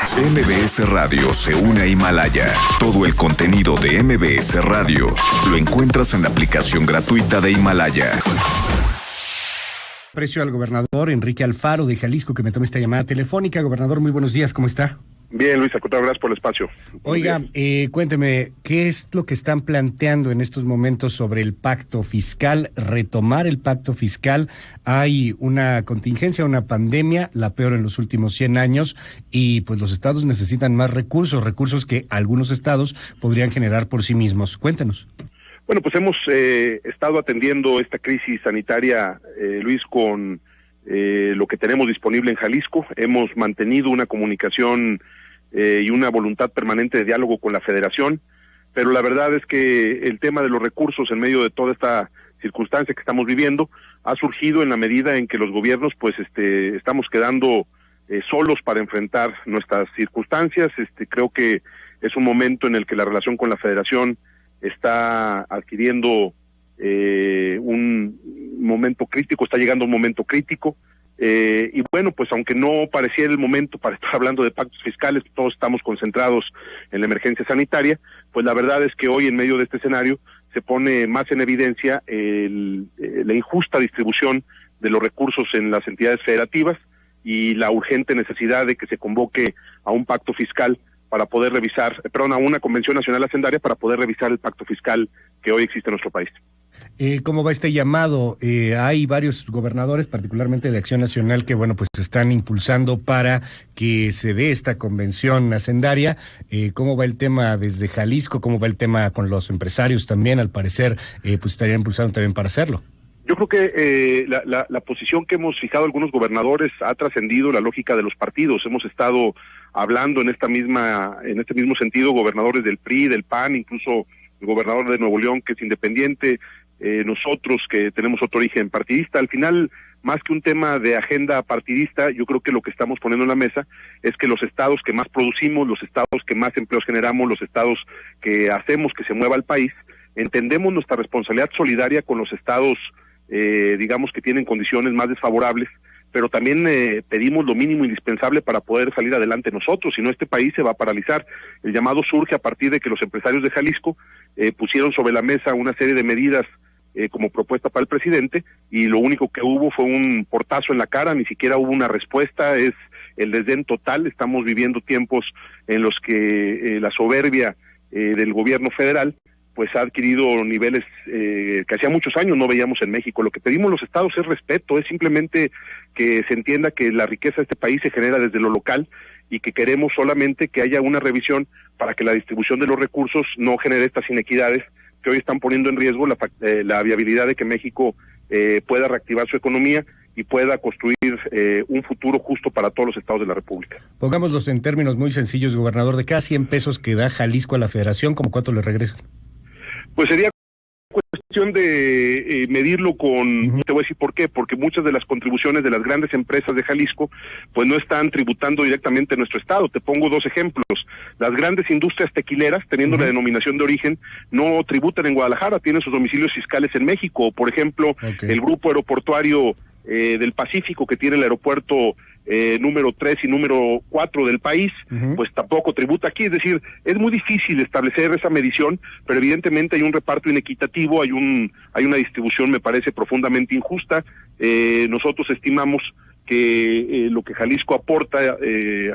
MBS Radio se une a Himalaya. Todo el contenido de MBS Radio lo encuentras en la aplicación gratuita de Himalaya. Aprecio al gobernador Enrique Alfaro de Jalisco que me tome esta llamada telefónica. Gobernador, muy buenos días, ¿cómo está? Bien, Luis, gracias por el espacio. Oiga, cuénteme, ¿qué es lo que están planteando en estos momentos sobre el pacto fiscal, retomar el pacto fiscal? Hay una contingencia, una pandemia, la peor en los últimos 100 años, y pues los estados necesitan más recursos que algunos estados podrían generar por sí mismos. Cuéntenos. Bueno, pues hemos estado atendiendo esta crisis sanitaria, Luis, con lo que tenemos disponible en Jalisco. Hemos mantenido una comunicación y una voluntad permanente de diálogo con la Federación, pero la verdad es que el tema de los recursos en medio de toda esta circunstancia que estamos viviendo ha surgido en la medida en que los gobiernos pues estamos quedando solos para enfrentar nuestras circunstancias. Creo que es un momento en el que la relación con la Federación está adquiriendo un momento crítico, está llegando a un momento crítico, y bueno, pues aunque no pareciera el momento para estar hablando de pactos fiscales, todos estamos concentrados en la emergencia sanitaria, pues la verdad es que hoy en medio de este escenario se pone más en evidencia la injusta distribución de los recursos en las entidades federativas y la urgente necesidad de que se convoque a un pacto fiscal para poder revisar, a una convención nacional hacendaria para poder revisar el pacto fiscal que hoy existe en nuestro país. ¿Cómo va este llamado? Hay varios gobernadores, particularmente de Acción Nacional, que bueno, pues están impulsando para que se dé esta convención hacendaria. ¿Cómo va el tema desde Jalisco? ¿Cómo va el tema con los empresarios también? Al parecer, pues estarían impulsando también para hacerlo. Yo creo que la posición que hemos fijado algunos gobernadores ha trascendido la lógica de los partidos. Hemos estado hablando en este mismo sentido, gobernadores del PRI, del PAN, incluso el gobernador de Nuevo León, que es independiente, nosotros que tenemos otro origen partidista. Al final, más que un tema de agenda partidista, yo creo que lo que estamos poniendo en la mesa es que los estados que más producimos, los estados que más empleos generamos, los estados que hacemos que se mueva el país, entendemos nuestra responsabilidad solidaria con los estados digamos que tienen condiciones más desfavorables, pero también pedimos lo mínimo indispensable para poder salir adelante nosotros, si no este país se va a paralizar. El llamado surge a partir de que los empresarios de Jalisco pusieron sobre la mesa una serie de medidas como propuesta para el presidente, y lo único que hubo fue un portazo en la cara, ni siquiera hubo una respuesta, es el desdén total. Estamos viviendo tiempos en los que la soberbia del gobierno federal pues ha adquirido niveles que hacía muchos años no veíamos en México. Lo que pedimos los estados es respeto, es simplemente que se entienda que la riqueza de este país se genera desde lo local y que queremos solamente que haya una revisión para que la distribución de los recursos no genere estas inequidades que hoy están poniendo en riesgo la viabilidad de que México pueda reactivar su economía y pueda construir un futuro justo para todos los estados de la República. Pongámoslos en términos muy sencillos, gobernador, de cada 100 pesos que da Jalisco a la Federación, ¿cómo cuánto le regresan? Pues sería cuestión de medirlo con, te voy a decir por qué, porque muchas de las contribuciones de las grandes empresas de Jalisco pues no están tributando directamente en nuestro estado. Te pongo dos ejemplos. Las grandes industrias tequileras, teniendo la denominación de origen, no tributan en Guadalajara, tienen sus domicilios fiscales en México. Por ejemplo, el grupo aeroportuario del Pacífico, que tiene el aeropuerto número 3 y número 4 del país, pues tampoco tributa aquí. Es decir, es muy difícil establecer esa medición, pero evidentemente hay un reparto inequitativo, hay una distribución, me parece, profundamente injusta. Nosotros estimamos que lo que Jalisco aporta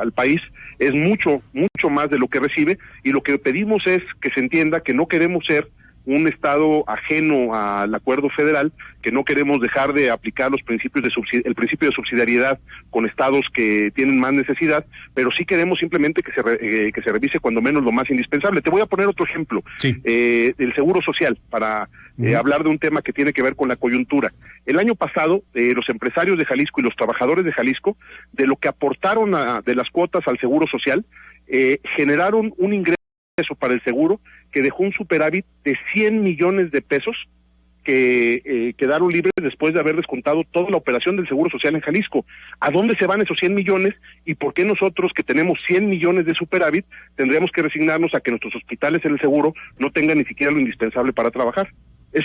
al país es mucho más de lo que recibe, y lo que pedimos es que se entienda que no queremos ser un estado ajeno al acuerdo federal, que no queremos dejar de aplicar los principios el principio de subsidiariedad con estados que tienen más necesidad, pero sí queremos simplemente que se revise cuando menos lo más indispensable. Te voy a poner otro ejemplo, el seguro social, para hablar de un tema que tiene que ver con la coyuntura. El año pasado, los empresarios de Jalisco y los trabajadores de Jalisco, de lo que aportaron de las cuotas al seguro social, generaron un ingreso para el seguro que dejó un superávit de 100 millones de pesos que quedaron libres después de haber descontado toda la operación del Seguro Social en Jalisco. ¿A dónde se van esos 100 millones? ¿Y por qué nosotros, que tenemos 100 millones de superávit, tendríamos que resignarnos a que nuestros hospitales en el seguro no tengan ni siquiera lo indispensable para trabajar? Es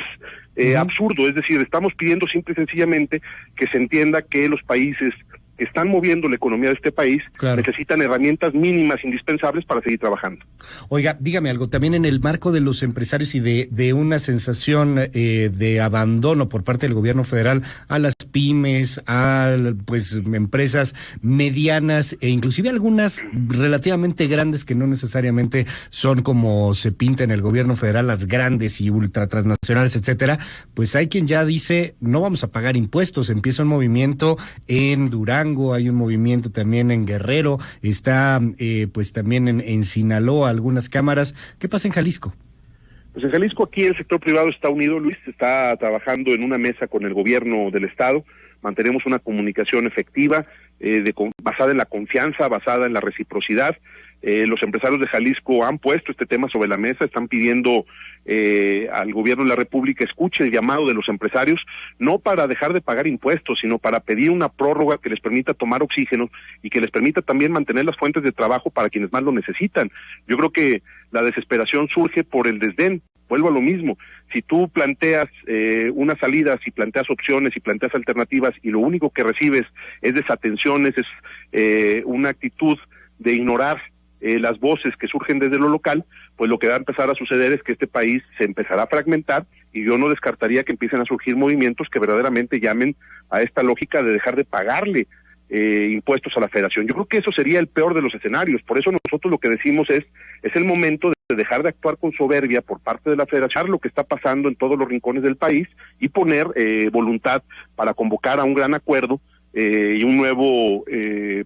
absurdo. Es decir, estamos pidiendo simple y sencillamente que se entienda que los países que están moviendo la economía de este país, necesitan herramientas mínimas indispensables para seguir trabajando. Oiga, dígame algo, también en el marco de los empresarios y de una sensación de abandono por parte del gobierno federal a las pymes, a pues empresas medianas e inclusive algunas relativamente grandes que no necesariamente son como se pinta en el gobierno federal, las grandes y ultra transnacionales, etcétera, pues hay quien ya dice no vamos a pagar impuestos. Empieza un movimiento en Durango, hay un movimiento también en Guerrero, está pues también en Sinaloa algunas cámaras. ¿Qué pasa en Jalisco? Pues en Jalisco aquí el sector privado está unido, Luis, está trabajando en una mesa con el gobierno del estado, mantenemos una comunicación efectiva, basada en la confianza, basada en la reciprocidad. Los empresarios de Jalisco han puesto este tema sobre la mesa, están pidiendo al gobierno de la República escuche el llamado de los empresarios, no para dejar de pagar impuestos, sino para pedir una prórroga que les permita tomar oxígeno y que les permita también mantener las fuentes de trabajo para quienes más lo necesitan. Yo creo que la desesperación surge por el desdén. Vuelvo a lo mismo, si tú planteas una salida, si planteas opciones, si planteas alternativas y lo único que recibes es desatenciones, es una actitud de ignorar las voces que surgen desde lo local, pues lo que va a empezar a suceder es que este país se empezará a fragmentar y yo no descartaría que empiecen a surgir movimientos que verdaderamente llamen a esta lógica de dejar de pagarle impuestos a la federación. Yo creo que eso sería el peor de los escenarios, por eso nosotros lo que decimos es el momento de dejar de actuar con soberbia por parte de la federación, lo que está pasando en todos los rincones del país y poner voluntad para convocar a un gran acuerdo y un nuevo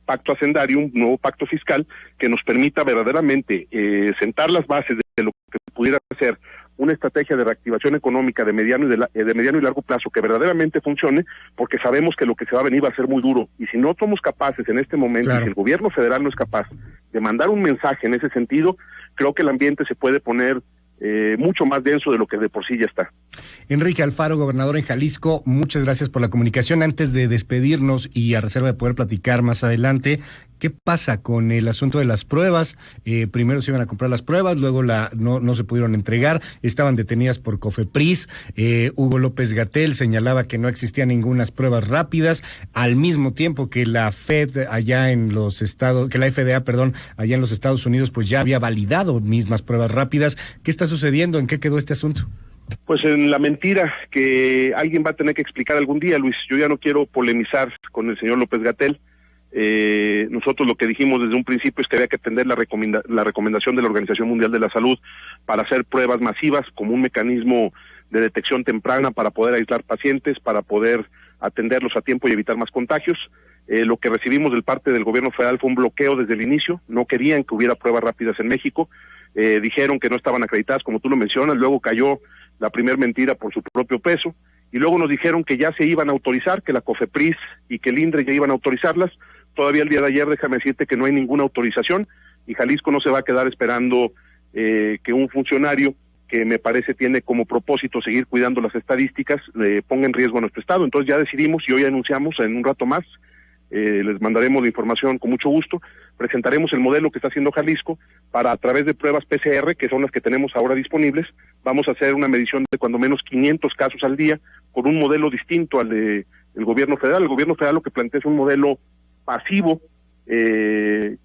pacto hacendario, un nuevo pacto fiscal que nos permita verdaderamente sentar las bases de lo que pudiera ser una estrategia de reactivación económica de mediano y largo plazo que verdaderamente funcione, porque sabemos que lo que se va a venir va a ser muy duro, y si no somos capaces en este momento, y si el gobierno federal no es capaz de mandar un mensaje en ese sentido, creo que el ambiente se puede poner mucho más denso de lo que de por sí ya está. Enrique Alfaro, gobernador en Jalisco, muchas gracias por la comunicación. Antes de despedirnos y a reserva de poder platicar más adelante, ¿qué pasa con el asunto de las pruebas? Primero se iban a comprar las pruebas, luego no se pudieron entregar, estaban detenidas por Cofepris. Hugo López-Gatell señalaba que no existían ninguna pruebas rápidas, al mismo tiempo que la FDA allá en los Estados Unidos, pues ya había validado mismas pruebas rápidas. ¿Qué está sucediendo? ¿En qué quedó este asunto? Pues en la mentira que alguien va a tener que explicar algún día, Luis. Yo ya no quiero polemizar con el señor López-Gatell. Nosotros lo que dijimos desde un principio es que había que atender la recomendación de la Organización Mundial de la Salud para hacer pruebas masivas como un mecanismo de detección temprana para poder aislar pacientes, para poder atenderlos a tiempo y evitar más contagios. Lo que recibimos del parte del gobierno federal fue un bloqueo desde el inicio, no querían que hubiera pruebas rápidas en México, dijeron que no estaban acreditadas, como tú lo mencionas, luego cayó la primer mentira por su propio peso, y luego nos dijeron que ya se iban a autorizar, que la Cofepris y que el INDRE ya iban a autorizarlas. Todavía el día de ayer, déjame decirte que no hay ninguna autorización, y Jalisco no se va a quedar esperando que un funcionario que me parece tiene como propósito seguir cuidando las estadísticas, ponga en riesgo a nuestro estado. Entonces ya decidimos y hoy anunciamos en un rato más, les mandaremos la información con mucho gusto, presentaremos el modelo que está haciendo Jalisco para, a través de pruebas PCR, que son las que tenemos ahora disponibles, vamos a hacer una medición de cuando menos 500 casos al día, con un modelo distinto al del gobierno federal. El gobierno federal lo que plantea es un modelo pasivo, que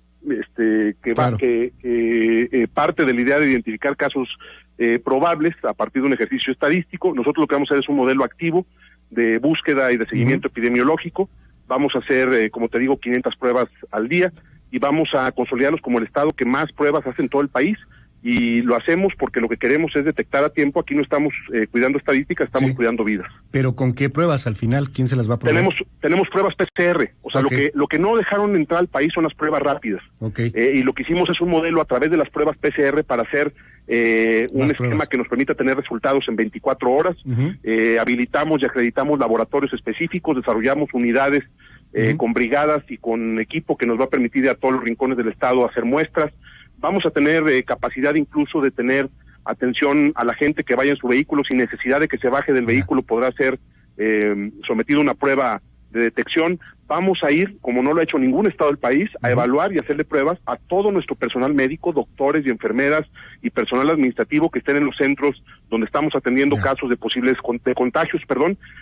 parte de la idea de identificar casos probables a partir de un ejercicio estadístico. Nosotros lo que vamos a hacer es un modelo activo de búsqueda y de seguimiento epidemiológico. Vamos a hacer, como te digo, 500 pruebas al día y vamos a consolidarnos como el estado que más pruebas hace en todo el país, y lo hacemos porque lo que queremos es detectar a tiempo. Aquí no estamos cuidando estadísticas, estamos cuidando vidas. ¿Pero con qué pruebas al final? ¿Quién se las va a probar? Tenemos pruebas PCR, o sea, lo que no dejaron entrar al país son las pruebas rápidas. Y lo que hicimos es un modelo a través de las pruebas PCR para hacer un esquema que nos permita tener resultados en 24 horas. Habilitamos y acreditamos laboratorios específicos, desarrollamos unidades con brigadas y con equipo que nos va a permitir a todos los rincones del estado hacer muestras. Vamos a tener capacidad incluso de tener atención a la gente que vaya en su vehículo, sin necesidad de que se baje del vehículo, podrá ser sometido a una prueba de detección. Vamos a ir, como no lo ha hecho ningún estado del país, a evaluar y hacerle pruebas a todo nuestro personal médico, doctores y enfermeras y personal administrativo que estén en los centros donde estamos atendiendo casos de posibles contagios.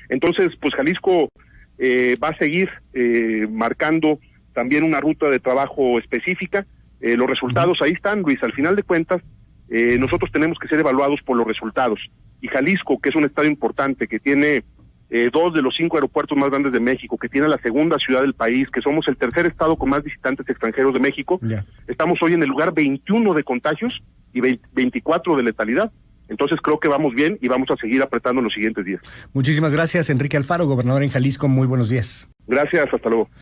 Entonces, pues Jalisco va a seguir marcando también una ruta de trabajo específica. Los resultados ahí están, Luis, al final de cuentas, nosotros tenemos que ser evaluados por los resultados. Y Jalisco, que es un estado importante, que tiene 2 de los 5 aeropuertos más grandes de México, que tiene la segunda ciudad del país, que somos el tercer estado con más visitantes extranjeros de México, estamos hoy en el lugar 21 de contagios y 24 de letalidad. Entonces creo que vamos bien y vamos a seguir apretando en los siguientes días. Muchísimas gracias, Enrique Alfaro, gobernador en Jalisco. Muy buenos días. Gracias, hasta luego.